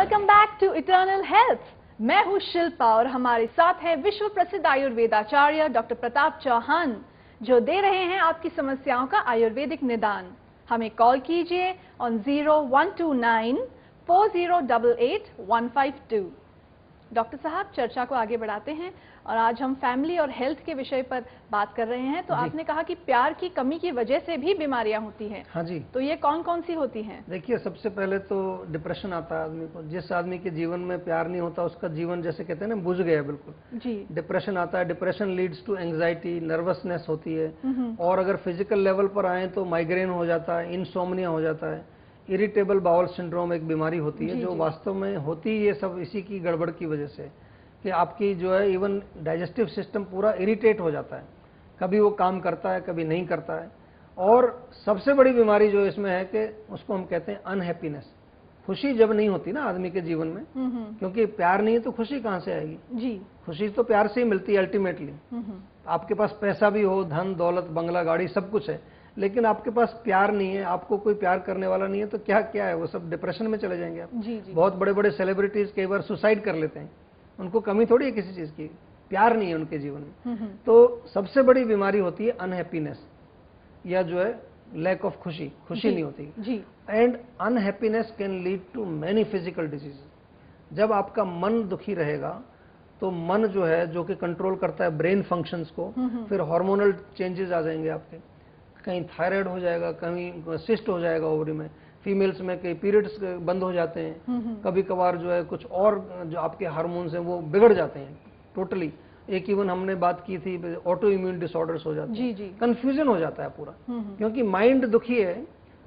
Welcome back to eternal health. मैं हूं शिल्पा और हमारे साथ है विश्व प्रसिद्ध आयुर्वेदाचार्य डॉक्टर प्रताप चौहान, जो दे रहे हैं आपकी समस्याओं का आयुर्वेदिक निदान। हमें कॉल कीजिए ऑन 0129 4088 152। डॉक्टर साहब, चर्चा को आगे बढ़ाते हैं और आज हम फैमिली और हेल्थ के विषय पर बात कर रहे हैं। तो आपने कहा कि प्यार की कमी की वजह से भी बीमारियां होती हैं। हाँ जी। तो ये कौन कौन सी होती हैं? देखिए, सबसे पहले तो डिप्रेशन आता है आदमी को। जिस आदमी के जीवन में प्यार नहीं होता उसका जीवन जैसे कहते हैं ना बुझ गया बिल्कुल जी। डिप्रेशन आता है। Depression leads to anxiety, nervousness होती है। और अगर फिजिकल लेवल पर आए तो माइग्रेन हो जाता है, इंसोम्निया हो जाता है, इरिटेबल बाउल सिंड्रोम एक बीमारी होती है जो वास्तव में होती ये सब इसी की गड़बड़ की वजह से कि आपकी जो है इवन डाइजेस्टिव सिस्टम पूरा इरिटेट हो जाता है। कभी वो काम करता है, कभी नहीं करता है। और सबसे बड़ी बीमारी जो इसमें है कि उसको हम कहते हैं अनहैप्पीनेस। खुशी जब नहीं होती ना आदमी के जीवन में, क्योंकि प्यार नहीं है तो खुशी कहाँ से आएगी जी। खुशी तो प्यार से ही मिलती है अल्टीमेटली। आपके पास पैसा भी हो, धन दौलत बंगला गाड़ी सब कुछ है, लेकिन आपके पास प्यार नहीं है, आपको कोई प्यार करने वाला नहीं है, तो क्या क्या है, वो सब डिप्रेशन में चले जाएंगे आप। जी। बहुत बड़े बड़े सेलिब्रिटीज कई बार सुसाइड कर लेते हैं, उनको कमी थोड़ी है किसी चीज की, प्यार नहीं है उनके जीवन में। तो सबसे बड़ी बीमारी होती है अनहैप्पीनेस, या जो है लैक ऑफ खुशी नहीं होती जी। And unhappiness can lead to many physical disease. जब आपका मन दुखी रहेगा तो मन जो है, जो कि कंट्रोल करता है ब्रेन फंक्शंस को, फिर हार्मोनल चेंजेस आ जाएंगे आपके, कहीं थायराइड हो जाएगा, कहीं सिस्ट हो जाएगा ओवरी में, फीमेल्स में कई पीरियड्स बंद हो जाते हैं, कभी कभार जो है कुछ और जो आपके हार्मोन्स हैं वो बिगड़ जाते हैं टोटली। एक इवन हमने बात की थी ऑटो इम्यून डिसऑर्डर्स हो जाते हैं। जी। कंफ्यूजन हो जाता है पूरा, क्योंकि माइंड दुखी है,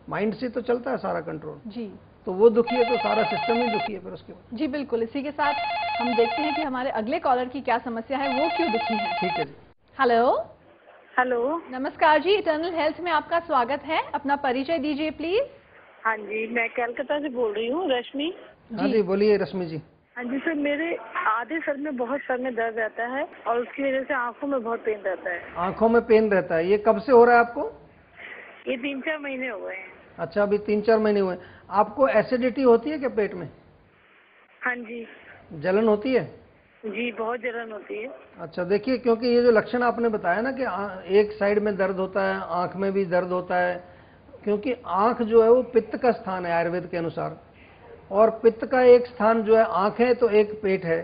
माइंड से तो चलता है सारा कंट्रोल जी। तो वो दुखी है तो सारा सिस्टम ही दुखी है फिर उसके बाद। जी बिल्कुल। इसी के साथ हम देखते हैं कि हमारे अगले कॉलर की क्या समस्या है, वो क्यों दुखी है। ठीक है जी। हेलो नमस्कार जी, इटर्नल हेल्थ में आपका स्वागत है। अपना परिचय दीजिए प्लीज। हाँ जी, मैं कलकत्ता से बोल रही हूँ, रश्मि। हाँ जी, बोलिए रश्मि जी। हाँ जी सर, मेरे आधे सर में बहुत सर में दर्द रहता है और उसकी वजह से आंखों में बहुत पेन रहता है। आंखों में पेन रहता है, ये कब से हो रहा है आपको? ये 3-4 महीने हो गए हैं। अच्छा, अभी 3-4 महीने हुए। आपको एसिडिटी होती है क्या पेट में? हाँ जी। जलन होती है? जी, बहुत जलन होती है। अच्छा, देखिए, क्योंकि ये जो लक्षण आपने बताया ना कि एक साइड में दर्द होता है, आंख में भी दर्द होता है, क्योंकि आंख जो है वो पित्त का स्थान है आयुर्वेद के अनुसार, और पित्त का एक स्थान जो है आंख है तो एक पेट है।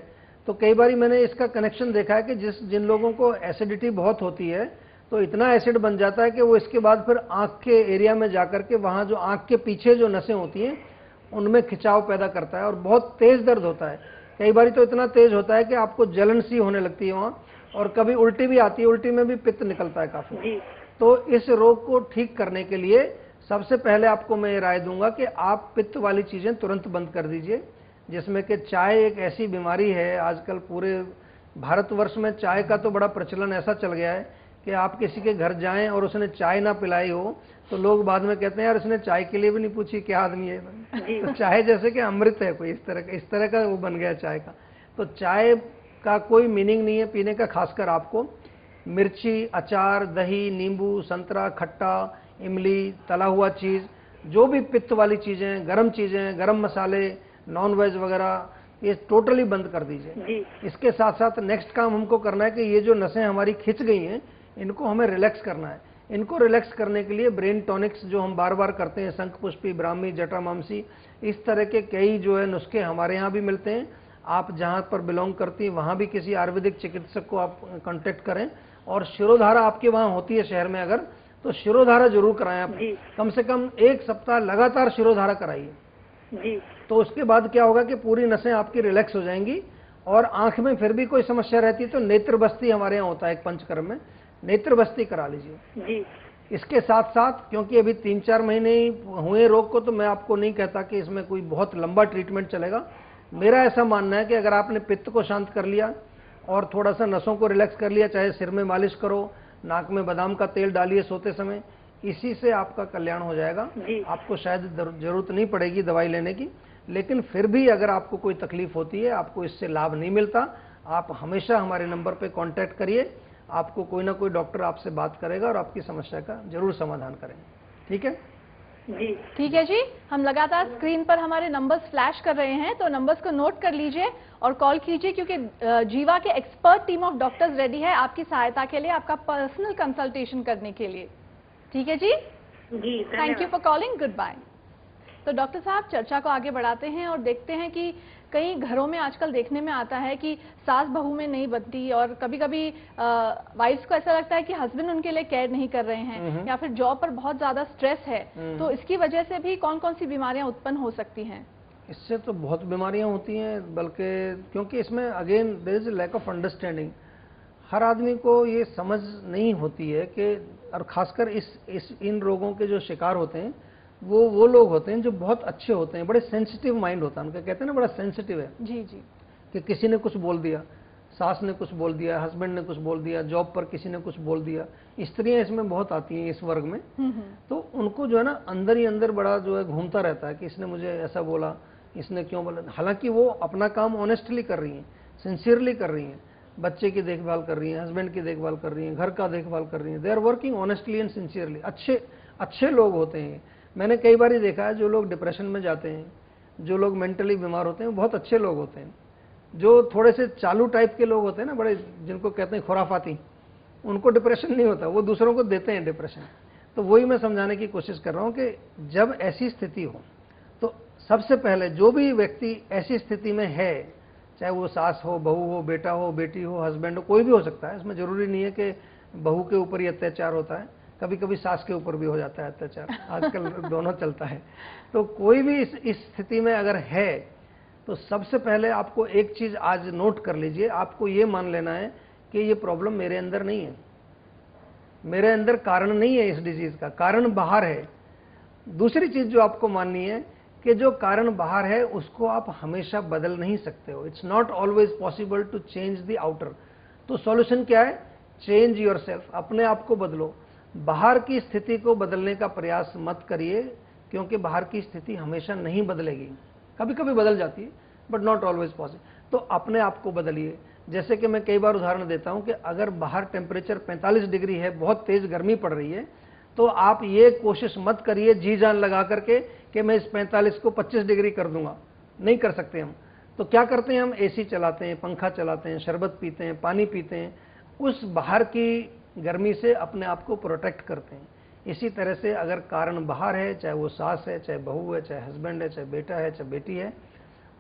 तो कई बार मैंने इसका कनेक्शन देखा है कि जिन लोगों को एसिडिटी बहुत होती है तो इतना एसिड बन जाता है कि वो इसके बाद फिर आंख के एरिया में जाकर के वहाँ जो आंख के पीछे जो नसें होती हैं उनमें खिंचाव पैदा करता है और बहुत तेज दर्द होता है। कई बार तो इतना तेज होता है कि आपको जलन सी होने लगती है वहाँ, और कभी उल्टी भी आती है, उल्टी में भी पित्त निकलता है काफी। तो इस रोग को ठीक करने के लिए सबसे पहले आपको मैं ये राय दूंगा कि आप पित्त वाली चीजें तुरंत बंद कर दीजिए, जिसमें कि चाय एक ऐसी बीमारी है। आजकल पूरे भारतवर्ष में चाय का तो बड़ा प्रचलन ऐसा चल गया है कि आप किसी के घर जाएं और उसने चाय ना पिलाई हो तो लोग बाद में कहते हैं यार इसने चाय के लिए भी नहीं पूछी, क्या आदमी है। तो चाय जैसे कि अमृत है कोई, इस तरह का वो बन गया चाय का। तो चाय का कोई मीनिंग नहीं है पीने का। खासकर आपको मिर्ची, अचार, दही, नींबू, संतरा, खट्टा, इमली, तला हुआ चीज, जो भी पित्त वाली चीजें, गरम मसाले, नॉन वेज वगैरह, ये टोटली बंद कर दीजिए। इसके साथ साथ नेक्स्ट काम हमको करना है कि ये जो नसें हमारी खिंच गई हैं इनको हमें रिलैक्स करना है। इनको रिलैक्स करने के लिए ब्रेन टॉनिक्स जो हम बार बार करते हैं, शंख पुष्पी, ब्राह्मी, जटामांसी, इस तरह के कई जो है नुस्खे हमारे यहाँ भी मिलते हैं। आप जहाँ पर बिलोंग करती हैं वहाँ भी किसी आयुर्वेदिक चिकित्सक को आप कांटेक्ट करें। और शिरोधारा आपके वहाँ होती है शहर में अगर, तो शिरोधारा जरूर कराएं आप। कम से कम 1 सप्ताह लगातार शिरोधारा कराइए। तो उसके बाद क्या होगा कि पूरी नसें आपकी रिलैक्स हो जाएंगी। और आंख में फिर भी कोई समस्या रहती है तो नेत्र बस्ती हमारे यहाँ होता है एक पंचकर्म में, नेत्र बस्ती करा लीजिए। इसके साथ साथ, क्योंकि अभी 3-4 महीने ही हुए रोग को, तो मैं आपको नहीं कहता कि इसमें कोई बहुत लंबा ट्रीटमेंट चलेगा। मेरा ऐसा मानना है कि अगर आपने पित्त को शांत कर लिया और थोड़ा सा नसों को रिलैक्स कर लिया, चाहे सिर में मालिश करो, नाक में बादाम का तेल डालिए सोते समय, इसी से आपका कल्याण हो जाएगा। आपको शायद जरूरत नहीं पड़ेगी दवाई लेने की। लेकिन फिर भी अगर आपको कोई तकलीफ होती है, आपको इससे लाभ नहीं मिलता, आप हमेशा हमारे नंबर पे कांटेक्ट करिए। आपको कोई ना कोई डॉक्टर आपसे बात करेगा और आपकी समस्या का जरूर समाधान करेंगे। ठीक है? जी ठीक है जी, हम लगातार स्क्रीन पर हमारे नंबर्स फ्लैश कर रहे हैं, तो नंबर्स को नोट कर लीजिए और कॉल कीजिए, क्योंकि जीवा के expert team of doctors ready है आपकी सहायता के लिए, आपका पर्सनल कंसल्टेशन करने के लिए। ठीक है जी, जी thank you for calling, good bye. तो डॉक्टर साहब, चर्चा को आगे बढ़ाते हैं और देखते हैं कि कई घरों में आजकल देखने में आता है कि सास बहू में नहीं बनती, और कभी कभी वाइफ्स को ऐसा लगता है कि हस्बैंड उनके लिए केयर नहीं कर रहे हैं, या फिर जॉब पर बहुत ज्यादा स्ट्रेस है, तो इसकी वजह से भी कौन कौन सी बीमारियां उत्पन्न हो सकती हैं? इससे तो बहुत बीमारियां होती हैं, बल्कि क्योंकि इसमें again there is lack of understanding. हर आदमी को ये समझ नहीं होती है कि, और खासकर इन रोगों के जो शिकार होते हैं वो लोग होते हैं जो बहुत अच्छे होते हैं, बड़े सेंसिटिव माइंड होता है उनका, कहते हैं ना बड़ा सेंसिटिव है। जी जी। कि किसी ने कुछ बोल दिया, सास ने कुछ बोल दिया, हस्बैंड ने कुछ बोल दिया, जॉब पर किसी ने कुछ बोल दिया, स्त्रियां इसमें बहुत आती हैं इस वर्ग में। तो उनको जो है ना अंदर ही अंदर बड़ा जो है घूमता रहता है कि इसने मुझे ऐसा बोला, इसने क्यों बोला। हालांकि वो अपना काम ऑनेस्टली कर रही हैं, सिंसियरली कर रही हैं, बच्चे की देखभाल कर रही हैं, हस्बैंड की देखभाल कर रही हैं, घर का देखभाल कर रही हैं, they are working honestly and sincerely. अच्छे लोग होते हैं। मैंने कई बार देखा है जो लोग डिप्रेशन में जाते हैं, जो लोग मेंटली बीमार होते हैं, वो बहुत अच्छे लोग होते हैं। जो थोड़े से चालू टाइप के लोग होते हैं ना, बड़े जिनको कहते हैं खुराफाती, उनको डिप्रेशन नहीं होता, वो दूसरों को देते हैं डिप्रेशन। तो वही मैं समझाने की कोशिश कर रहा हूं कि जब ऐसी स्थिति हो तो सबसे पहले जो भी व्यक्ति ऐसी स्थिति में है, चाहे वो सास हो, बहू हो, बेटा हो, बेटी हो, हस्बैंड हो, कोई भी हो सकता है, इसमें जरूरी नहीं है कि बहू के ऊपर ही अत्याचार होता है, कभी कभी सास के ऊपर भी हो जाता है अत्याचार, आजकल दोनों चलता है। तो कोई भी इस स्थिति में अगर है तो सबसे पहले आपको एक चीज आज नोट कर लीजिए, आपको ये मान लेना है कि ये प्रॉब्लम मेरे अंदर नहीं है, मेरे अंदर कारण नहीं है इस डिजीज का, कारण बाहर है। दूसरी चीज जो आपको माननी है कि जो कारण बाहर है उसको आप हमेशा बदल नहीं सकते हो, it's not always possible to change the outer. तो सॉल्यूशन क्या है? चेंज योरसेल्फ, अपने आप को बदलो। बाहर की स्थिति को बदलने का प्रयास मत करिए, क्योंकि बाहर की स्थिति हमेशा नहीं बदलेगी, कभी कभी बदल जाती है बट नॉट ऑलवेज पॉसिबल। तो अपने आप को बदलिए। जैसे कि मैं कई बार उदाहरण देता हूं कि अगर बाहर टेम्परेचर 45 डिग्री है, बहुत तेज गर्मी पड़ रही है, तो आप ये कोशिश मत करिए जी जान लगा करके कि मैं इस 45 को 25 डिग्री कर दूंगा, नहीं कर सकते हम। तो क्या करते हैं, हम एसी चलाते हैं, पंखा चलाते हैं, शरबत पीते हैं, पानी पीते हैं, उस बाहर की गर्मी से अपने आप को प्रोटेक्ट करते हैं। इसी तरह से अगर कारण बाहर है, चाहे वो सास है, चाहे बहू है, चाहे हस्बैंड है, चाहे बेटा है, चाहे बेटी है,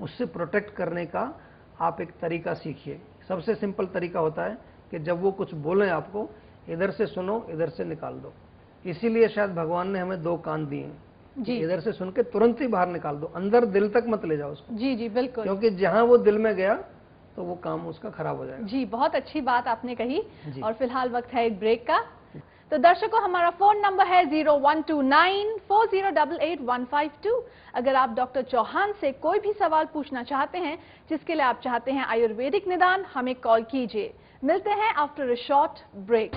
उससे प्रोटेक्ट करने का आप एक तरीका सीखिए। सबसे सिंपल तरीका होता है कि जब वो कुछ बोलें आपको, इधर से सुनो, इधर से निकाल दो। इसीलिए शायद भगवान ने हमें 2 कान दिए हैं, इधर से सुन के तुरंत ही बाहर निकाल दो, अंदर दिल तक मत ले जाओ उसको। जी जी बिल्कुल, क्योंकि जहां वो दिल में गया तो वो काम उसका खराब हो जाएगा। जी, बहुत अच्छी बात आपने कही। और फिलहाल वक्त है एक ब्रेक का। तो दर्शकों, हमारा फोन नंबर है 012940885152। अगर आप डॉक्टर चौहान से कोई भी सवाल पूछना चाहते हैं, जिसके लिए आप चाहते हैं आयुर्वेदिक निदान, हमें कॉल कीजिए। मिलते हैं आफ्टर अ शॉर्ट ब्रेक।